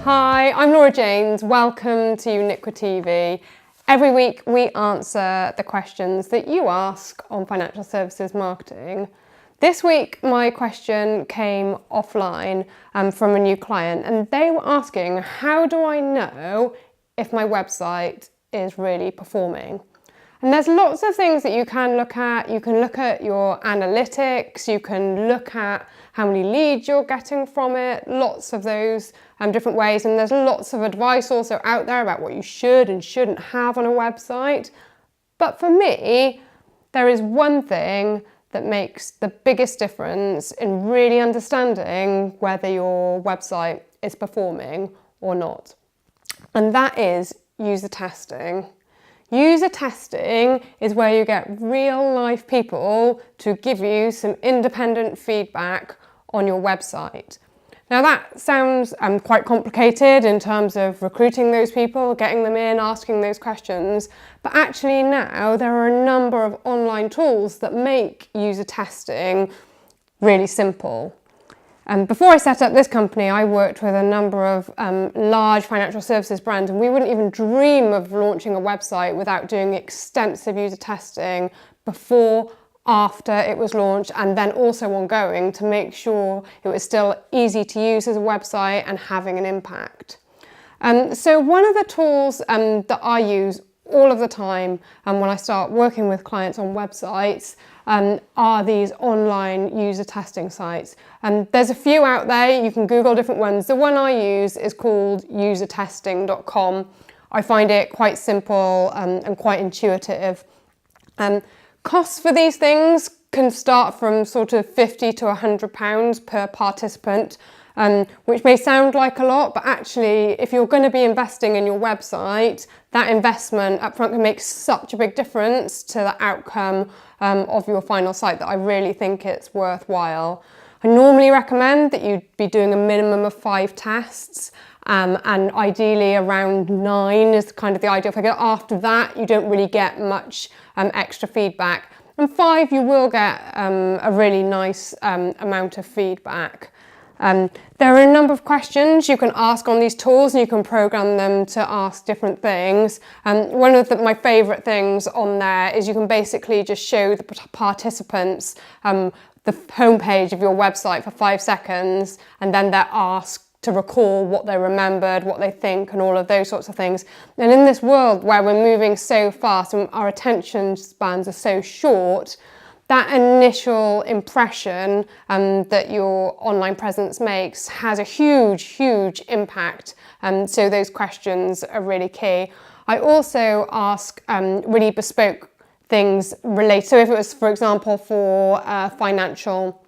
Hi, I'm Laura James. Welcome to Uniquity. Every week we answer the questions that you ask on financial services marketing. This week my question came offline from a new client, and they were asking, how do I know if my website is really performing? And there's lots of things that you can look at. You can look at your analytics, you can look at how many leads you're getting from it, lots of those different ways. And there's lots of advice also out there about what you should and shouldn't have on a website. But for me, there is one thing that makes the biggest difference in really understanding whether your website is performing or not. And that is user testing. User testing is where you get real life people to give you some independent feedback on your website. Now that sounds quite complicated in terms of recruiting those people, getting them in, asking those questions, but actually now there are a number of online tools that make user testing really simple. Before I set up this company, I worked with a number of large financial services brands, and we wouldn't even dream of launching a website without doing extensive user testing before, after it was launched, and then also ongoing to make sure it was still easy to use as a website and having an impact. So one of the tools that I use all of the time when I start working with clients on websites are these online user testing sites. There's a few out there, you can Google different ones. The one I use is called usertesting.com. I find it quite simple and quite intuitive. Costs for these things can start from sort of £50 to £100 per participant, which may sound like a lot, but actually if you're going to be investing in your website, that investment upfront can make such a big difference to the outcome of your final site that I really think it's worthwhile. I normally recommend that you be doing a minimum of 5 tests, and ideally around 9 is kind of the ideal figure. After that, you don't really get much extra feedback. And 5, you will get a really nice amount of feedback. There are a number of questions you can ask on these tools, and you can program them to ask different things. One of my favourite things on there is you can basically just show the participants the homepage of your website for 5 seconds, and then they're asked to recall what they remembered, what they think, and all of those sorts of things. And in this world where we're moving so fast and our attention spans are so short, that initial impression that your online presence makes has a huge, huge impact. So those questions are really key. I also ask really bespoke things related. So if it was, for example, for a financial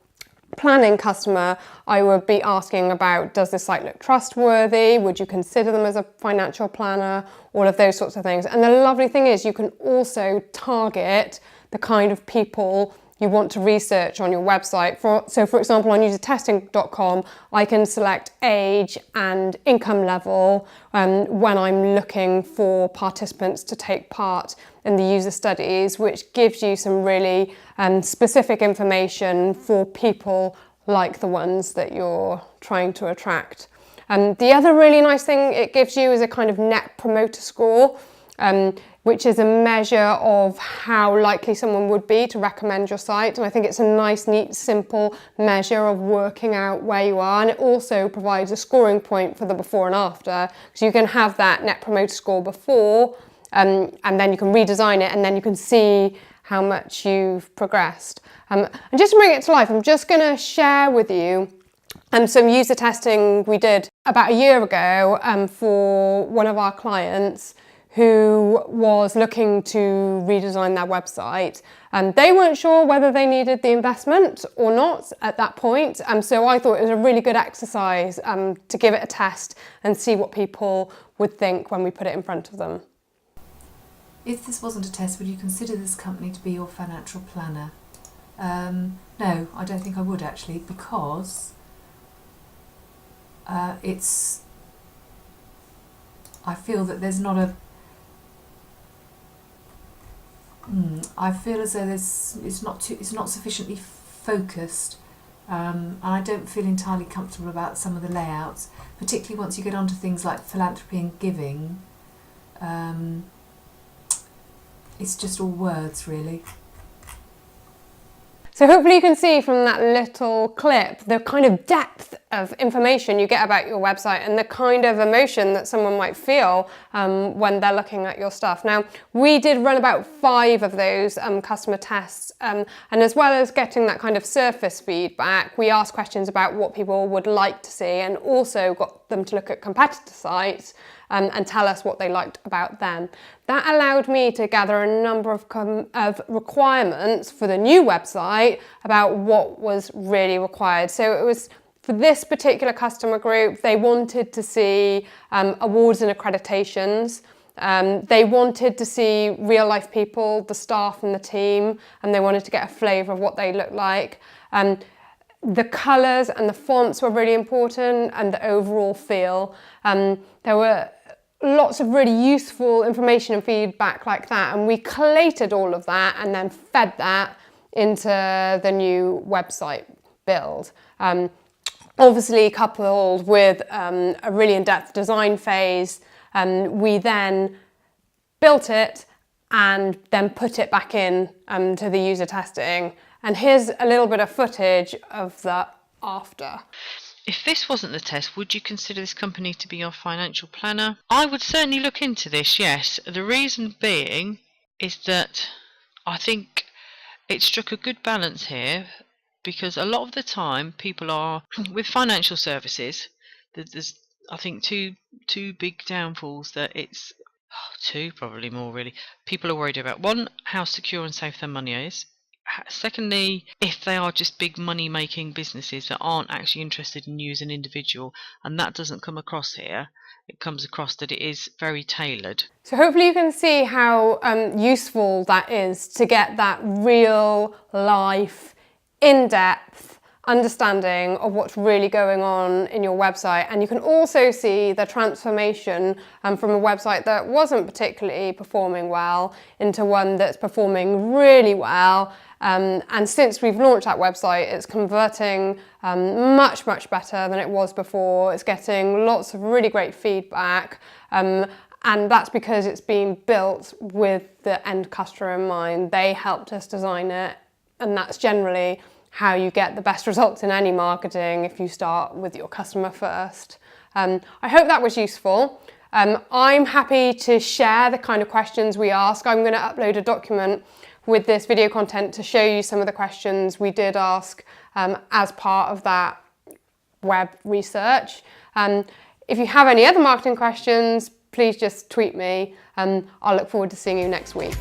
planning customer, I would be asking about, does this site look trustworthy? Would you consider them as a financial planner? All of those sorts of things. And the lovely thing is you can also target the kind of people you want to research on your website. So for example, on usertesting.com, I can select age and income level when I'm looking for participants to take part in the user studies, which gives you some really specific information for people like the ones that you're trying to attract. The other really nice thing it gives you is a kind of net promoter score, which is a measure of how likely someone would be to recommend your site. And I think it's a nice, neat, simple measure of working out where you are. And it also provides a scoring point for the before and after. So you can have that net promoter score before, and then you can redesign it, and then you can see how much you've progressed. And just to bring it to life, I'm just going to share with you some user testing we did about a year ago for one of our clients who was looking to redesign their website. They weren't sure whether they needed the investment or not at that point. So I thought it was a really good exercise to give it a test and see what people would think when we put it in front of them. If this wasn't a test, would you consider this company to be your financial planner? No, I don't think I would actually, because I feel that there's not a I feel as though it's not sufficiently focused And I don't feel entirely comfortable about some of the layouts, particularly once you get onto things like philanthropy and giving. It's just all words, really. So hopefully you can see from that little clip the kind of depth of information you get about your website and the kind of emotion that someone might feel when they're looking at your stuff. Now, we did run about 5 of those customer tests, and as well as getting that kind of surface feedback, we asked questions about what people would like to see and also got them to look at competitor sites and tell us what they liked about them. That allowed me to gather a number of requirements for the new website about what was really required. So it was, for this particular customer group, they wanted to see awards and accreditations. They wanted to see real life people, the staff and the team, and they wanted to get a flavour of what they looked like. The colours and the fonts were really important, and the overall feel. There were lots of really useful information and feedback like that, and we collated all of that and then fed that into the new website build. Obviously coupled with a really in-depth design phase, we then built it and then put it back in to the user testing. And here's a little bit of footage of the after. If this wasn't the test, would you consider this company to be your financial planner? I would certainly look into this, yes. The reason being is that I think it struck a good balance here, because a lot of the time people are, with financial services, there's I think two big downfalls that it's, two probably more really, people are worried about. One, how secure and safe their money is. Secondly, if they are just big money making businesses that aren't actually interested in you as an individual, and that doesn't come across here. It comes across that it is very tailored. So hopefully you can see how useful that is to get that real life, in-depth understanding of what's really going on in your website. And you can also see the transformation from a website that wasn't particularly performing well into one that's performing really well. And since we've launched that website, it's converting much better than it was before. It's getting lots of really great feedback. And that's because it's been built with the end customer in mind. They helped us design it, and that's generally how you get the best results in any marketing if you start with your customer first. I hope that was useful. I'm happy to share the kind of questions we ask. I'm going to upload a document with this video content to show you some of the questions we did ask as part of that web research. If you have any other marketing questions, please just tweet me, and I'll look forward to seeing you next week.